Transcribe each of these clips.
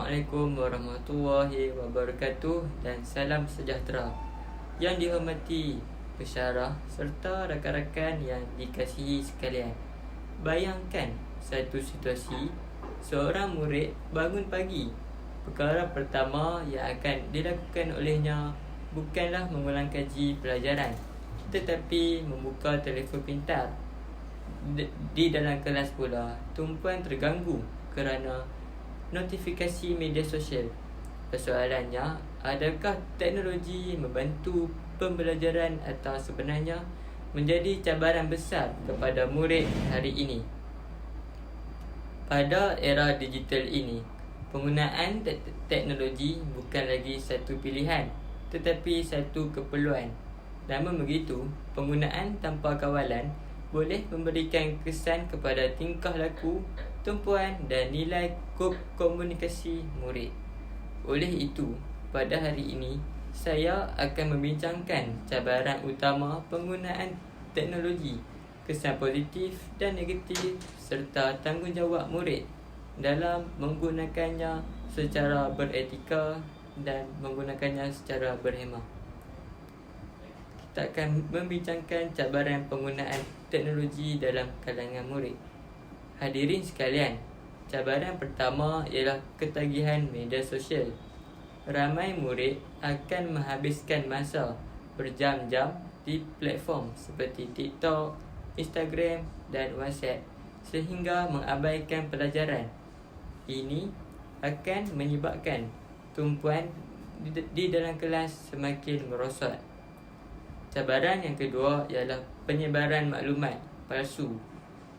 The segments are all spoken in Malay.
Assalamualaikum warahmatullahi wabarakatuh dan salam sejahtera. Yang dihormati pensyarah serta rakan-rakan yang dikasihi sekalian. Bayangkan satu situasi, seorang murid bangun pagi. Perkara pertama yang akan dilakukan olehnya bukanlah mengulang kaji pelajaran, tetapi membuka telefon pintar. Di dalam kelas pula, tumpuan terganggu kerana notifikasi media sosial. Persoalannya, adakah teknologi membantu pembelajaran atau sebenarnya menjadi cabaran besar kepada murid hari ini? Pada era digital ini, penggunaan teknologi bukan lagi satu pilihan, tetapi satu keperluan. Namun begitu, penggunaan tanpa kawalan boleh memberikan kesan kepada tingkah laku, tumpuan dan nilai komunikasi murid. Oleh itu, pada hari ini, saya akan membincangkan cabaran utama penggunaan teknologi, kesan positif dan negatif serta tanggungjawab murid dalam menggunakannya secara beretika dan menggunakannya secara berhemah. Kita akan membincangkan cabaran penggunaan teknologi dalam kalangan murid. Hadirin sekalian, cabaran pertama ialah ketagihan media sosial. Ramai murid akan menghabiskan masa berjam-jam di platform seperti TikTok, Instagram dan WhatsApp sehingga mengabaikan pelajaran. Ini akan menyebabkan tumpuan di dalam kelas semakin merosot. Cabaran yang kedua ialah penyebaran maklumat palsu.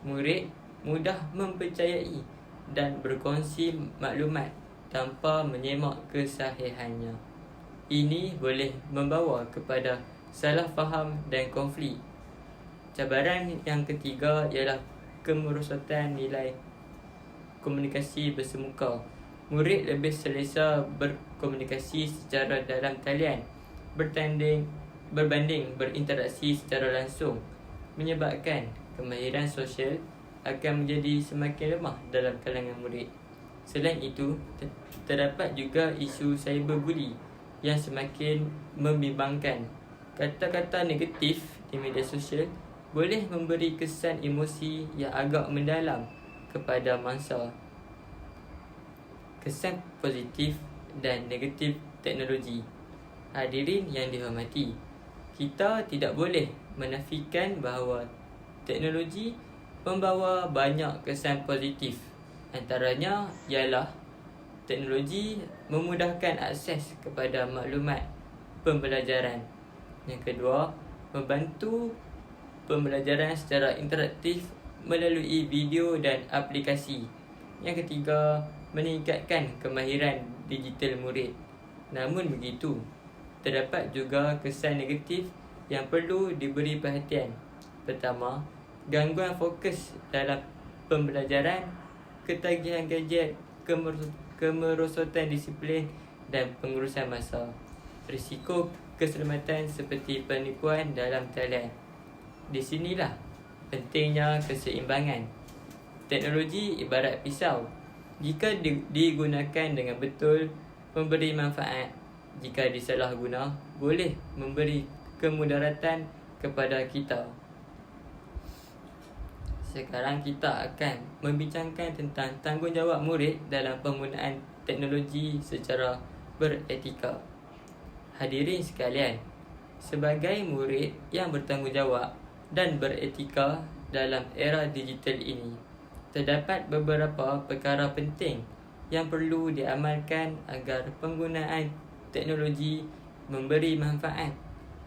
Murid mudah mempercayai dan berkongsi maklumat tanpa menyemak kesahihannya. Ini boleh membawa kepada salah faham dan konflik. Cabaran yang ketiga ialah kemerosotan nilai komunikasi bersemuka. Murid lebih selesa berkomunikasi secara dalam talian berbanding berinteraksi secara langsung, menyebabkan kemahiran sosial akan menjadi semakin lemah dalam kalangan murid. Selain itu, terdapat juga isu cyberbully yang semakin membimbangkan. Kata-kata negatif di media sosial boleh memberi kesan emosi yang agak mendalam kepada mangsa. Kesan positif dan negatif teknologi. Hadirin yang dihormati, kita tidak boleh menafikan bahawa teknologi membawa banyak kesan positif. Antaranya ialah teknologi memudahkan akses kepada maklumat pembelajaran. Yang kedua, membantu pembelajaran secara interaktif melalui video dan aplikasi. Yang ketiga, meningkatkan kemahiran digital murid. Namun begitu, terdapat juga kesan negatif yang perlu diberi perhatian. Pertama, gangguan fokus dalam pembelajaran, ketagihan gadget, kemerosotan disiplin dan pengurusan masa. Risiko keselamatan seperti penipuan dalam talian. Di sinilah pentingnya keseimbangan. Teknologi ibarat pisau. Jika digunakan dengan betul, memberi manfaat. Jika disalahguna, boleh memberi kemudaratan kepada kita. Sekarang kita akan membincangkan tentang tanggungjawab murid dalam penggunaan teknologi secara beretika. Hadirin sekalian, sebagai murid yang bertanggungjawab dan beretika dalam era digital ini, terdapat beberapa perkara penting yang perlu diamalkan agar penggunaan teknologi memberi manfaat,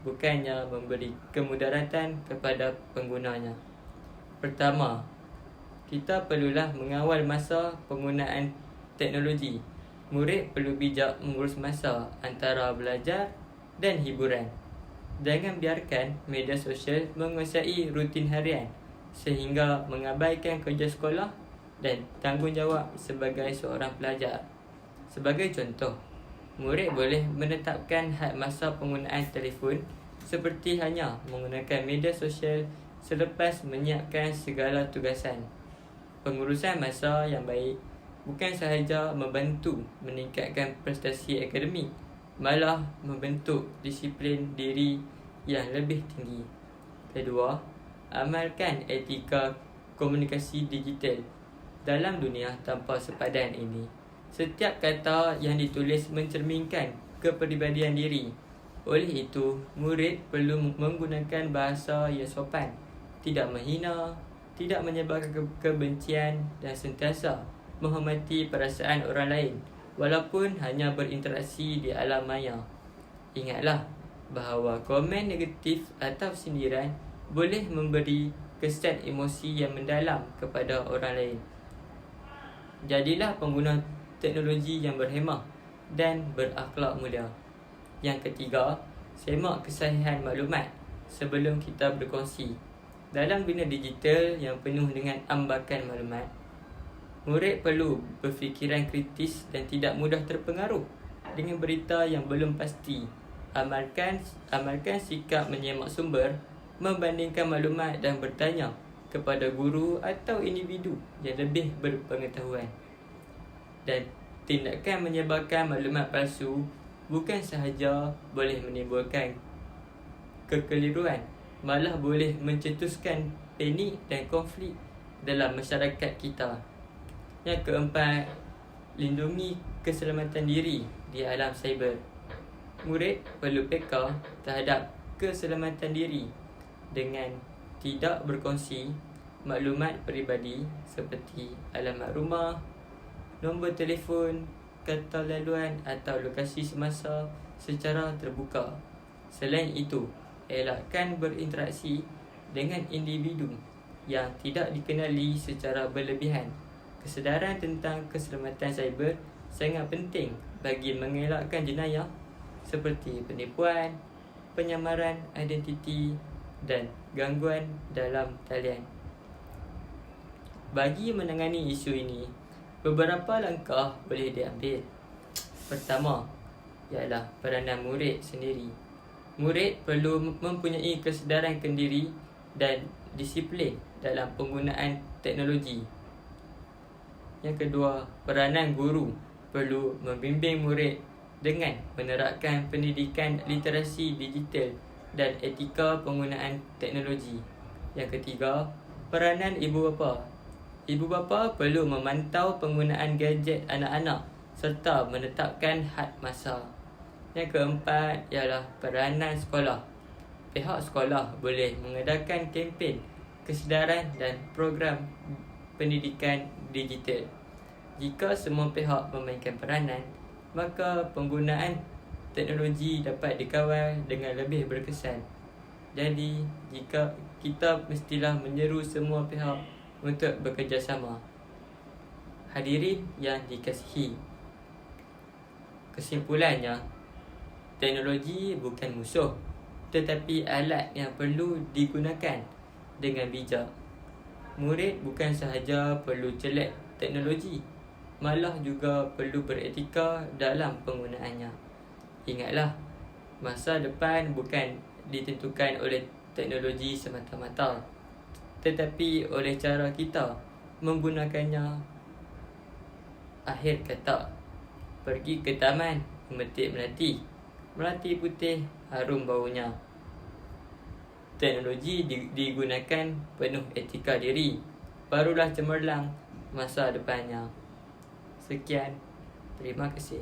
bukannya memberi kemudaratan kepada penggunanya. Pertama, kita perlulah mengawal masa penggunaan teknologi. Murid perlu bijak mengurus masa antara belajar dan hiburan. Jangan biarkan media sosial menguasai rutin harian sehingga mengabaikan kerja sekolah dan tanggungjawab sebagai seorang pelajar. Sebagai contoh, murid boleh menetapkan had masa penggunaan telefon seperti hanya menggunakan media sosial selepas menyiapkan segala tugasan. Pengurusan masa yang baik bukan sahaja membantu meningkatkan prestasi akademik, malah membentuk disiplin diri yang lebih tinggi. Kedua, amalkan etika komunikasi digital. Dalam dunia tanpa sepadan ini, setiap kata yang ditulis mencerminkan kepribadian diri. Oleh itu, murid perlu menggunakan bahasa yang sopan, tidak menghina, tidak menyebarkan kebencian dan sentiasa menghormati perasaan orang lain walaupun hanya berinteraksi di alam maya. Ingatlah bahawa komen negatif atau sindiran boleh memberi kesan emosi yang mendalam kepada orang lain. Jadilah pengguna teknologi yang berhemah dan berakhlak mulia. Yang ketiga, semak kesahihan maklumat sebelum kita berkongsi. Dalam dunia digital yang penuh dengan ambakan maklumat, murid perlu berfikiran kritis dan tidak mudah terpengaruh dengan berita yang belum pasti. Amalkan sikap menyemak sumber, membandingkan maklumat dan bertanya kepada guru atau individu yang lebih berpengetahuan. Dan tindakan menyebarkan maklumat palsu bukan sahaja boleh menimbulkan kekeliruan, malah boleh mencetuskan panik dan konflik dalam masyarakat kita. Yang keempat, lindungi keselamatan diri di alam cyber. Murid perlu peka terhadap keselamatan diri dengan tidak berkongsi maklumat peribadi seperti alamat rumah, nombor telefon, kata laluan atau lokasi semasa secara terbuka. Selain itu, elakkan berinteraksi dengan individu yang tidak dikenali secara berlebihan. Kesedaran tentang keselamatan cyber sangat penting bagi mengelakkan jenayah seperti penipuan, penyamaran identiti dan gangguan dalam talian. Bagi menangani isu ini, beberapa langkah boleh diambil. Pertama, ialah peranan murid sendiri. Murid perlu mempunyai kesedaran kendiri dan disiplin dalam penggunaan teknologi. Yang kedua, peranan guru perlu membimbing murid dengan menerapkan pendidikan literasi digital dan etika penggunaan teknologi. Yang ketiga, peranan ibu bapa. Ibu bapa perlu memantau penggunaan gadget anak-anak serta menetapkan had masa. Yang keempat ialah peranan sekolah. Pihak sekolah boleh mengadakan kempen kesedaran dan program pendidikan digital. Jika semua pihak memainkan peranan, maka penggunaan teknologi dapat dikawal dengan lebih berkesan. Jadi, jika kita mestilah menyeru semua pihak untuk bekerjasama. Hadirin yang dikasihi, kesimpulannya, teknologi bukan musuh, tetapi alat yang perlu digunakan dengan bijak. Murid bukan sahaja perlu celak teknologi, malah juga perlu beretika dalam penggunaannya. Ingatlah, masa depan bukan ditentukan oleh teknologi semata-mata, tetapi oleh cara kita menggunakannya. Akhir kata, pergi ke taman memetik melati. Melati putih harum baunya. Teknologi digunakan penuh etika diri, barulah cemerlang masa depannya. Sekian, terima kasih.